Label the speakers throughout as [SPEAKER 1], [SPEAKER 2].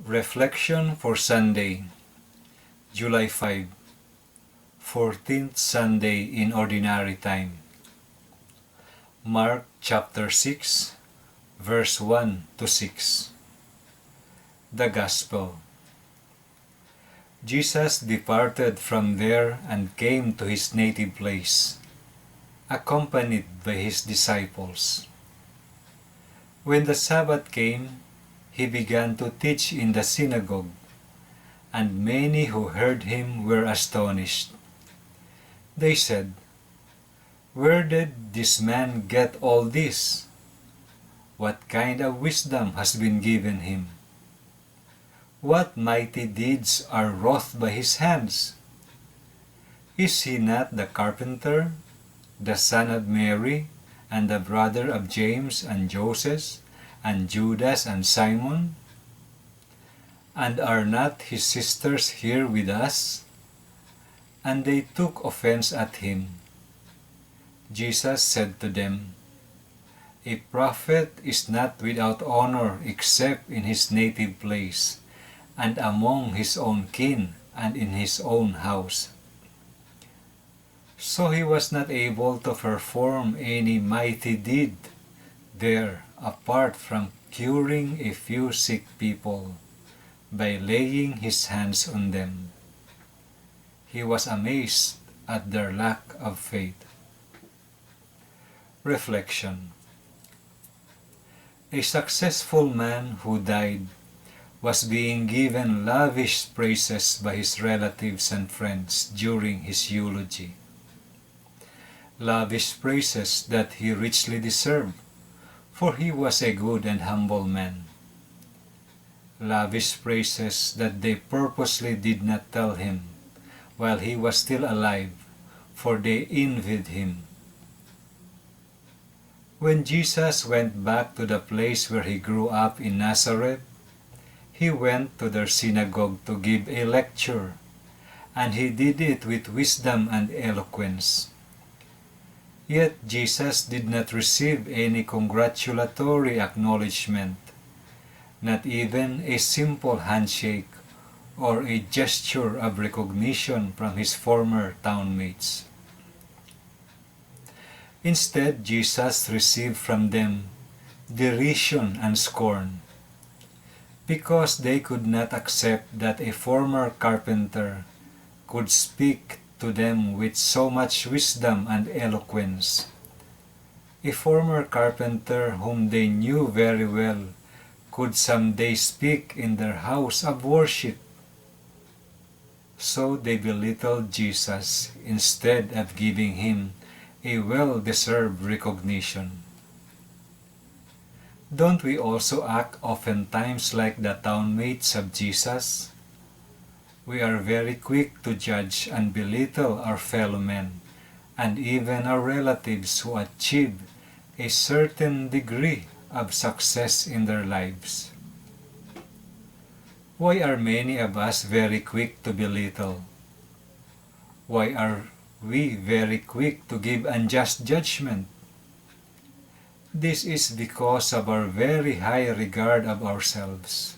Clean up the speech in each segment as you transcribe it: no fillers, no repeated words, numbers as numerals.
[SPEAKER 1] Reflection for Sunday, July 5, 14th Sunday in Ordinary Time. Mark chapter 6, verse 1 to 6. The Gospel. Jesus departed from there and came to his native place, accompanied by his disciples. When the Sabbath came, he began to teach in the synagogue, and many who heard him were astonished. They said, "Where did this man get all this? What kind of wisdom has been given him? What mighty deeds are wrought by his hands? Is he not the carpenter, the son of Mary, and the brother of James and Joseph, and Judas and Simon? And are not his sisters here with us?" And they took offense at him. Jesus said to them, "A prophet is not without honor except in his native place, and among his own kin, and in his own house." So he was not able to perform any mighty deed there apart from curing a few sick people by laying his hands on them. He was amazed at their lack of faith. Reflection. A successful man who died was being given lavish praises by his relatives and friends during his eulogy. Lavish praises that he richly deserved, for he was a good and humble man. Lavish praises that they purposely did not tell him while he was still alive, for they envied him. When Jesus went back to the place where he grew up in Nazareth, he went to their synagogue to give a lecture, and he did it with wisdom and eloquence. Yet Jesus did not receive any congratulatory acknowledgement, not even a simple handshake or a gesture of recognition from his former townmates. Instead, Jesus received from them derision and scorn, because they could not accept that a former carpenter could speak to them with so much wisdom and eloquence. A former carpenter whom they knew very well could someday speak in their house of worship. So they belittled Jesus instead of giving him a well-deserved recognition. Don't we also act oftentimes like the townmates of Jesus? We are very quick to judge and belittle our fellow men, and even our relatives who achieve a certain degree of success in their lives. Why are many of us very quick to belittle? Why are we very quick to give unjust judgment? This is because of our very high regard of ourselves.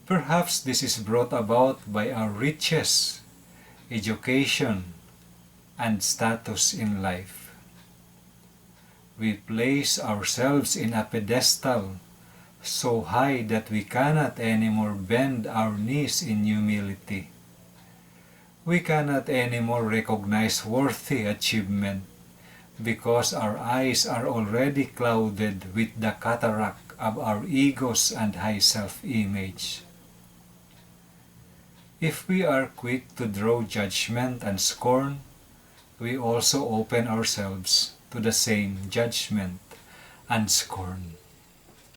[SPEAKER 1] Perhaps this is brought about by our riches, education, and status in life. We place ourselves in a pedestal so high that we cannot anymore bend our knees in humility. We cannot anymore recognize worthy achievement because our eyes are already clouded with the cataract of our egos and high self-image. If we are quick to draw judgment and scorn, we also open ourselves to the same judgment and scorn.